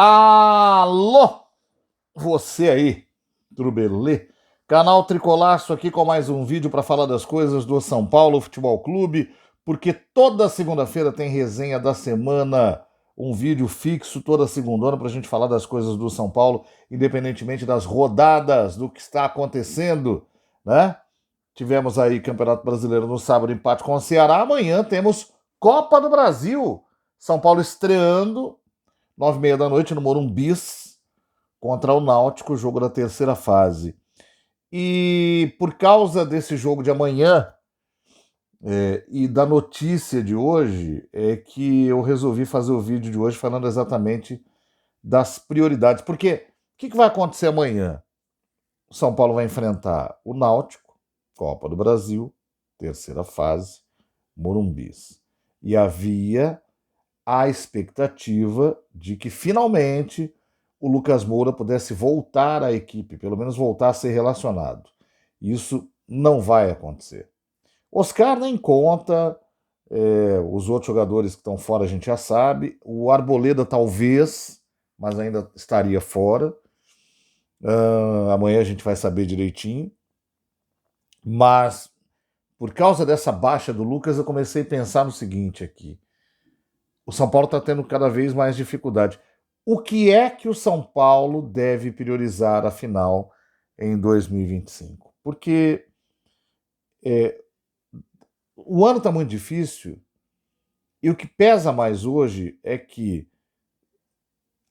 Alô, você aí, tudo belê? Canal Tricolaço aqui com mais um vídeo para falar das coisas do São Paulo Futebol Clube, porque toda segunda-feira tem resenha da semana, um vídeo fixo toda segundona para a gente falar das coisas do São Paulo, independentemente das rodadas, do que está acontecendo, né? Tivemos aí Campeonato Brasileiro no sábado, empate com o Ceará. Amanhã temos Copa do Brasil. São Paulo estreando 9h30 da noite no Morumbis contra o Náutico, jogo da terceira fase. E por causa desse jogo de amanhã e da notícia de hoje, é que eu resolvi fazer o vídeo de hoje falando exatamente das prioridades. Porque o que vai acontecer amanhã? O São Paulo vai enfrentar o Náutico, Copa do Brasil, terceira fase, Morumbis. E havia a expectativa de que finalmente o Lucas Moura pudesse voltar à equipe, pelo menos voltar a ser relacionado. Isso não vai acontecer. Oscar nem conta, os outros jogadores que estão fora a gente já sabe, o Arboleda talvez, mas ainda estaria fora. Amanhã a gente vai saber direitinho. Mas por causa dessa baixa do Lucas, eu comecei a pensar no seguinte aqui. O São Paulo está tendo cada vez mais dificuldade. O que é que o São Paulo deve priorizar, afinal, em 2025? Porque o ano está muito difícil e o que pesa mais hoje é que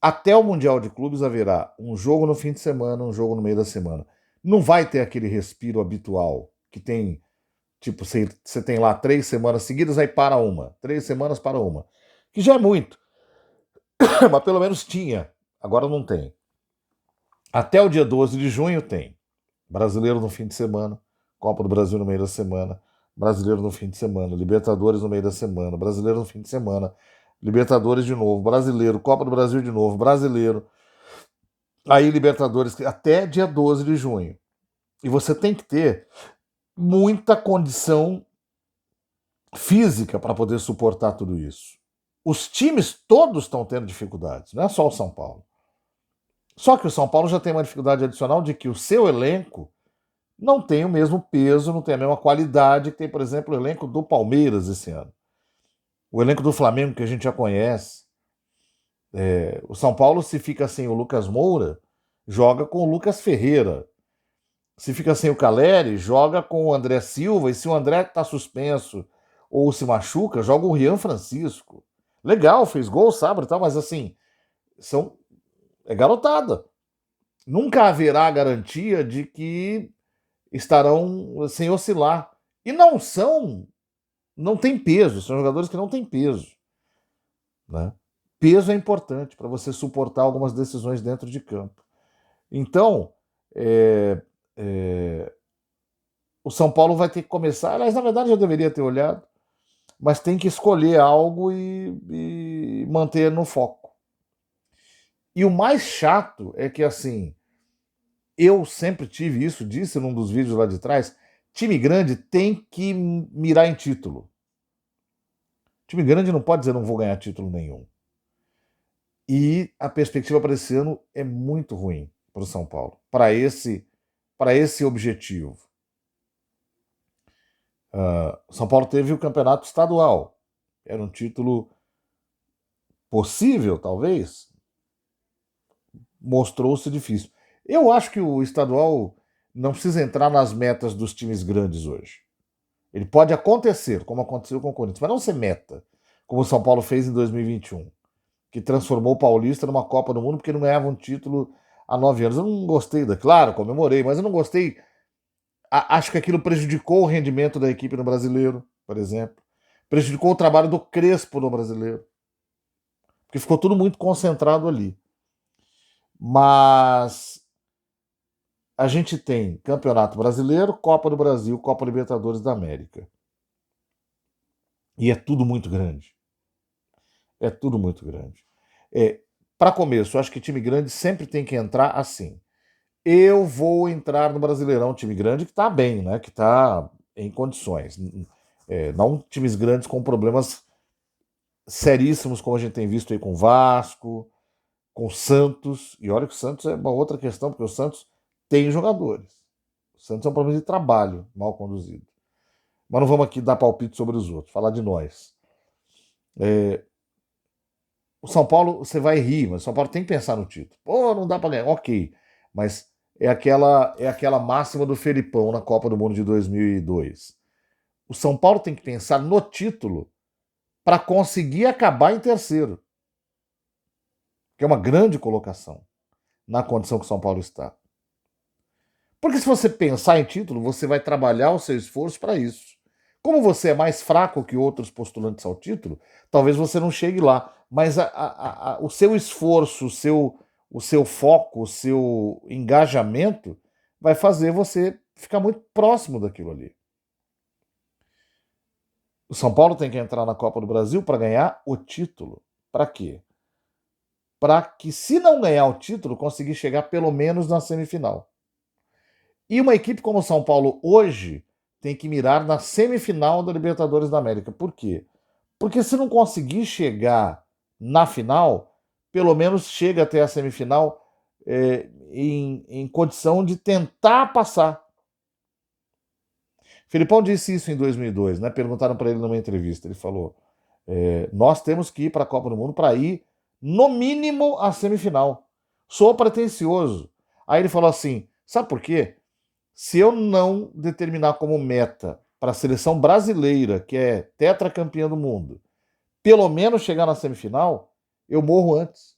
até o Mundial de Clubes haverá um jogo no fim de semana, um jogo no meio da semana. Não vai ter aquele respiro habitual que tem, tipo, você tem lá 3 semanas seguidas, aí para uma. 3 semanas para uma. Que já é muito. Mas pelo menos tinha. Agora não tem. Até o dia 12 de junho tem. Brasileiro no fim de semana, Copa do Brasil no meio da semana, Brasileiro no fim de semana, Libertadores no meio da semana, Brasileiro no fim de semana, Libertadores de novo, Brasileiro, Copa do Brasil de novo, Brasileiro. Aí Libertadores até dia 12 de junho. E você tem que ter muita condição física para poder suportar tudo isso. Os times todos estão tendo dificuldades, não é só o São Paulo. Só que o São Paulo já tem uma dificuldade adicional de que o seu elenco não tem o mesmo peso, não tem a mesma qualidade que tem, por exemplo, o elenco do Palmeiras esse ano. O elenco do Flamengo, que a gente já conhece. O São Paulo, se fica sem o Lucas Moura, joga com o Lucas Ferreira. Se fica sem o Caleri, joga com o André Silva. E se o André está suspenso ou se machuca, joga o Rian Francisco. Legal, fez gol, sabe, tal, mas assim, é garotada. Nunca haverá garantia de que estarão sem oscilar. E não tem peso, são jogadores que não têm peso. Né? Peso é importante para você suportar algumas decisões dentro de campo. Então, o São Paulo vai ter que começar, aliás, na verdade já deveria ter olhado, mas tem que escolher algo e manter no foco. E o mais chato é que, assim, eu sempre tive isso, disse num dos vídeos lá de trás, time grande tem que mirar em título. Time grande não pode dizer não vou ganhar título nenhum. E a perspectiva para esse ano é muito ruim para o São Paulo, para esse objetivo. O São Paulo teve o campeonato estadual. Era um título possível, talvez. Mostrou-se difícil. Eu acho que o estadual não precisa entrar nas metas dos times grandes hoje. Ele pode acontecer, como aconteceu com o Corinthians, mas não ser meta, como o São Paulo fez em 2021, que transformou o Paulista numa Copa do Mundo porque não ganhava um título há 9 anos. Eu não gostei claro, comemorei, mas eu não gostei. Acho que aquilo prejudicou o rendimento da equipe no Brasileiro, por exemplo. Prejudicou o trabalho do Crespo no Brasileiro. Porque ficou tudo muito concentrado ali. Mas a gente tem Campeonato Brasileiro, Copa do Brasil, Copa Libertadores da América. E é tudo muito grande. É tudo muito grande. Para começo, eu acho que time grande sempre tem que entrar assim. Eu vou entrar no Brasileirão, time grande que está bem, né? Que está em condições. Não times grandes com problemas seríssimos, como a gente tem visto aí com o Vasco, com o Santos, e olha que o Santos é uma outra questão, porque o Santos tem jogadores. O Santos é um problema de trabalho mal conduzido. Mas não vamos aqui dar palpite sobre os outros, falar de nós. O São Paulo, você vai rir, mas o São Paulo tem que pensar no título. Pô, não dá para ganhar. Ok, mas é aquela máxima do Felipão na Copa do Mundo de 2002. O São Paulo tem que pensar no título para conseguir acabar em terceiro, que é uma grande colocação na condição que o São Paulo está. Porque se você pensar em título, você vai trabalhar o seu esforço para isso. Como você é mais fraco que outros postulantes ao título, talvez você não chegue lá. Mas o seu esforço, o seu foco, o seu engajamento vai fazer você ficar muito próximo daquilo ali. O São Paulo tem que entrar na Copa do Brasil para ganhar o título. Para quê? Para que, se não ganhar o título, conseguir chegar pelo menos na semifinal. E uma equipe como o São Paulo hoje tem que mirar na semifinal da Libertadores da América. Por quê? Porque se não conseguir chegar na final, pelo menos chega até a semifinal em condição de tentar passar. Felipão disse isso em 2002, né? Perguntaram para ele numa entrevista. Ele falou: nós temos que ir para a Copa do Mundo para ir, no mínimo, à semifinal. Sou pretensioso. Aí ele falou assim: sabe por quê? Se eu não determinar como meta para a seleção brasileira, que é tetracampeã do mundo, pelo menos chegar na semifinal, eu morro antes.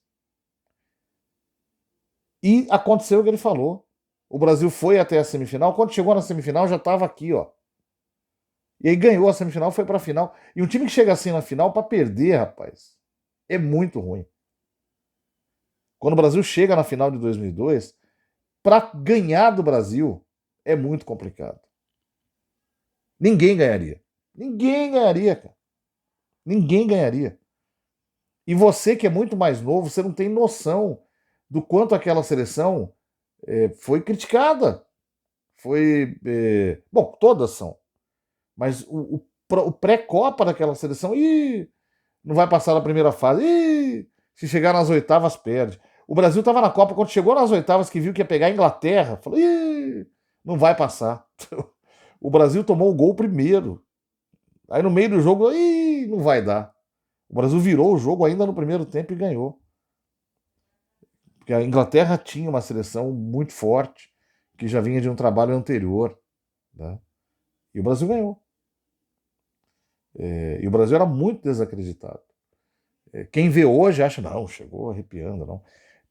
E aconteceu o que ele falou. O Brasil foi até a semifinal. Quando chegou na semifinal, já estava aqui, ó. E aí ganhou a semifinal, foi para a final. E um time que chega assim na final para perder, rapaz, é muito ruim. Quando o Brasil chega na final de 2002, para ganhar do Brasil é muito complicado. Ninguém ganharia. Ninguém ganharia, cara. Ninguém ganharia. E você que é muito mais novo, você não tem noção do quanto aquela seleção foi criticada. Foi. Bom, todas são. Mas o pré-copa daquela seleção, não vai passar na primeira fase. Se chegar nas oitavas, perde. O Brasil estava na Copa, quando chegou nas oitavas, que viu que ia pegar a Inglaterra, falou: não vai passar. O Brasil tomou o gol primeiro. Aí no meio do jogo, não vai dar. O Brasil virou o jogo ainda no primeiro tempo e ganhou. Porque a Inglaterra tinha uma seleção muito forte, que já vinha de um trabalho anterior. Né? E o Brasil ganhou. E o Brasil era muito desacreditado. Quem vê hoje acha, não, chegou arrepiando, não.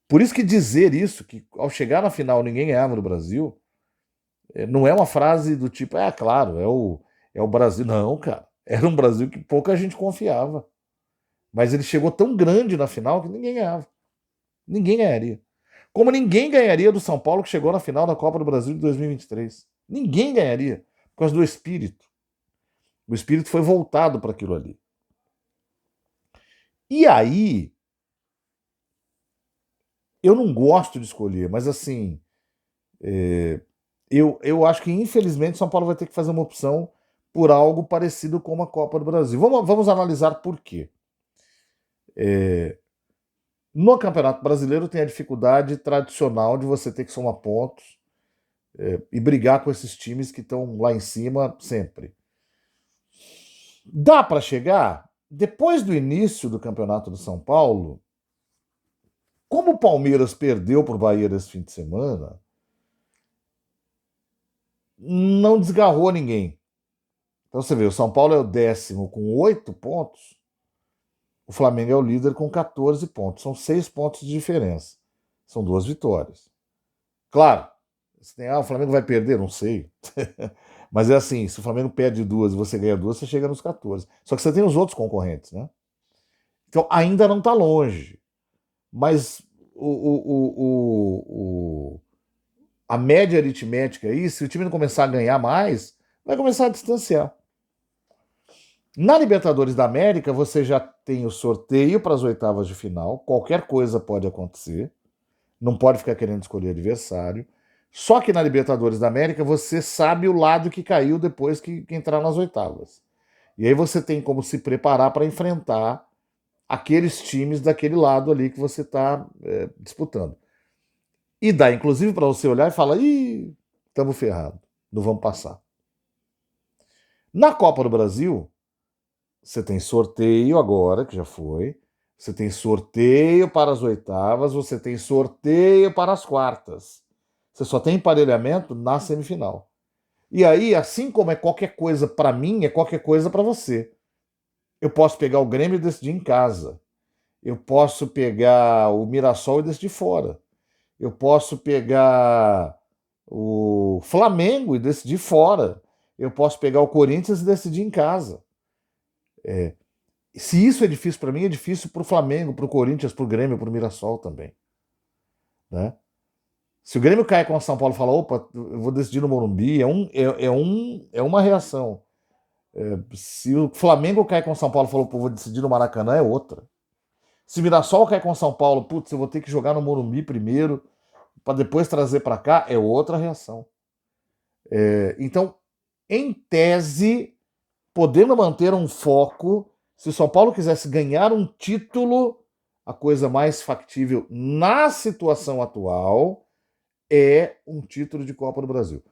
Por isso que dizer isso, que ao chegar na final ninguém ganhava no Brasil, não é uma frase do tipo, claro, é o Brasil. Não, cara. Era um Brasil que pouca gente confiava. Mas ele chegou tão grande na final que ninguém ganhava. Ninguém ganharia. Como ninguém ganharia do São Paulo que chegou na final da Copa do Brasil de 2023. Ninguém ganharia. Por causa do espírito. O espírito foi voltado para aquilo ali. E aí, eu não gosto de escolher, mas assim, eu acho que infelizmente São Paulo vai ter que fazer uma opção por algo parecido com a Copa do Brasil. Vamos analisar por quê. No Campeonato Brasileiro tem a dificuldade tradicional de você ter que somar pontos e brigar com esses times que estão lá em cima sempre. Dá para chegar? Depois do início do Campeonato do São Paulo, como o Palmeiras perdeu por Bahia nesse fim de semana, não desgarrou ninguém. Então você vê, o São Paulo é o 10º com 8 pontos, o Flamengo é o líder com 14 pontos. São 6 pontos de diferença. São 2 vitórias. Claro, o Flamengo vai perder? Não sei. Mas é assim, se o Flamengo perde 2 e você ganha 2, você chega nos 14. Só que você tem os outros concorrentes, né? Então ainda não está longe. Mas a média aritmética aí, se o time não começar a ganhar mais, vai começar a distanciar. Na Libertadores da América, você já tem o sorteio para as oitavas de final. Qualquer coisa pode acontecer. Não pode ficar querendo escolher adversário. Só que na Libertadores da América, você sabe o lado que caiu depois que entrar nas oitavas. E aí você tem como se preparar para enfrentar aqueles times daquele lado ali que você está disputando. E dá, inclusive, para você olhar e falar: ih, estamos ferrados, não vamos passar. Na Copa do Brasil, você tem sorteio agora, que já foi. Você tem sorteio para as oitavas, você tem sorteio para as quartas. Você só tem emparelhamento na semifinal. E aí, assim como é qualquer coisa para mim, é qualquer coisa para você. Eu posso pegar o Grêmio e decidir em casa. Eu posso pegar o Mirassol e decidir fora. Eu posso pegar o Flamengo e decidir fora. Eu posso pegar o Corinthians e decidir em casa. Se isso é difícil para mim, é difícil para o Flamengo, para o Corinthians, para o Grêmio, para o Mirassol também. Né? Se o Grêmio cai com o São Paulo e fala: opa, eu vou decidir no Morumbi, é uma reação. Se o Flamengo cai com o São Paulo e falou: pô, vou decidir no Maracanã, é outra. Se o Mirassol cai com o São Paulo, putz, eu vou ter que jogar no Morumbi primeiro, para depois trazer para cá, é outra reação. Então, em tese, podendo manter um foco, se o São Paulo quisesse ganhar um título, a coisa mais factível na situação atual é um título de Copa do Brasil.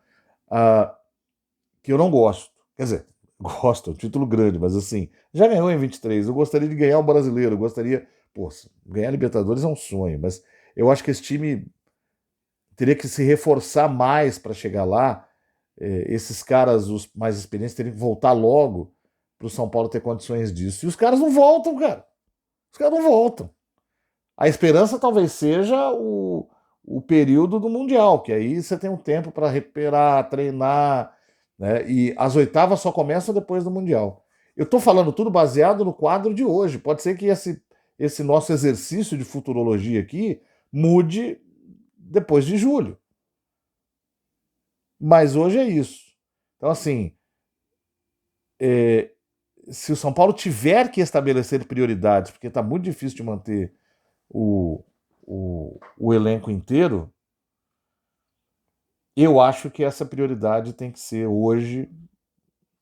Que eu não gosto. Quer dizer, gosto, é um título grande, mas assim, já ganhou em 23. Eu gostaria de ganhar o brasileiro, eu gostaria. Pô, ganhar a Libertadores é um sonho, mas eu acho que esse time teria que se reforçar mais para chegar lá. Esses caras, os mais experientes, teriam que voltar logo para o São Paulo ter condições disso. E os caras não voltam, cara. Os caras não voltam. A esperança talvez seja o período do Mundial, que aí você tem um tempo para recuperar, treinar, né? E as oitavas só começam depois do Mundial. Eu estou falando tudo baseado no quadro de hoje. Pode ser que esse nosso exercício de futurologia aqui mude depois de julho. Mas hoje é isso. Então, assim, se o São Paulo tiver que estabelecer prioridades, porque está muito difícil de manter o elenco inteiro, eu acho que essa prioridade tem que ser hoje,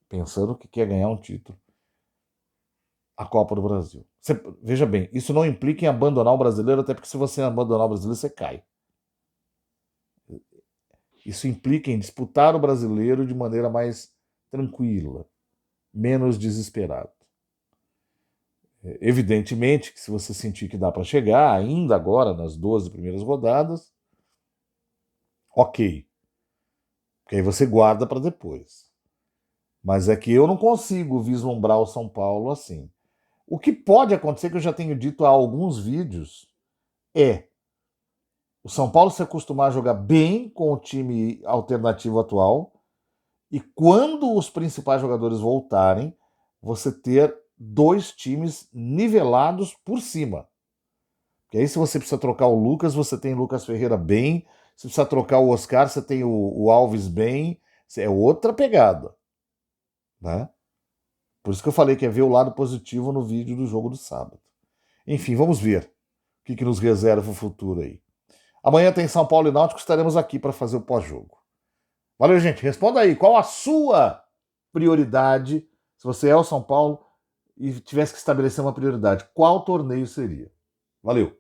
pensando que quer ganhar um título, a Copa do Brasil. Veja bem, isso não implica em abandonar o brasileiro, até porque se você abandonar o brasileiro, você cai. Isso implica em disputar o brasileiro de maneira mais tranquila, menos desesperado. Evidentemente que se você sentir que dá para chegar, ainda agora nas 12 primeiras rodadas, ok. Porque aí você guarda para depois. Mas é que eu não consigo vislumbrar o São Paulo assim. O que pode acontecer, que eu já tenho dito há alguns vídeos, é o São Paulo se acostumar a jogar bem com o time alternativo atual e quando os principais jogadores voltarem, você ter dois times nivelados por cima. Porque aí se você precisa trocar o Lucas, você tem o Lucas Ferreira bem. Se precisa trocar o Oscar, você tem o Alves bem. É outra pegada. Né? Por isso que eu falei que é ver o lado positivo no vídeo do jogo do sábado. Enfim, vamos ver o que nos reserva o futuro aí. Amanhã tem São Paulo e Náutico, estaremos aqui para fazer o pós-jogo. Valeu, gente. Responda aí, qual a sua prioridade? Se você é o São Paulo e tivesse que estabelecer uma prioridade, qual torneio seria? Valeu.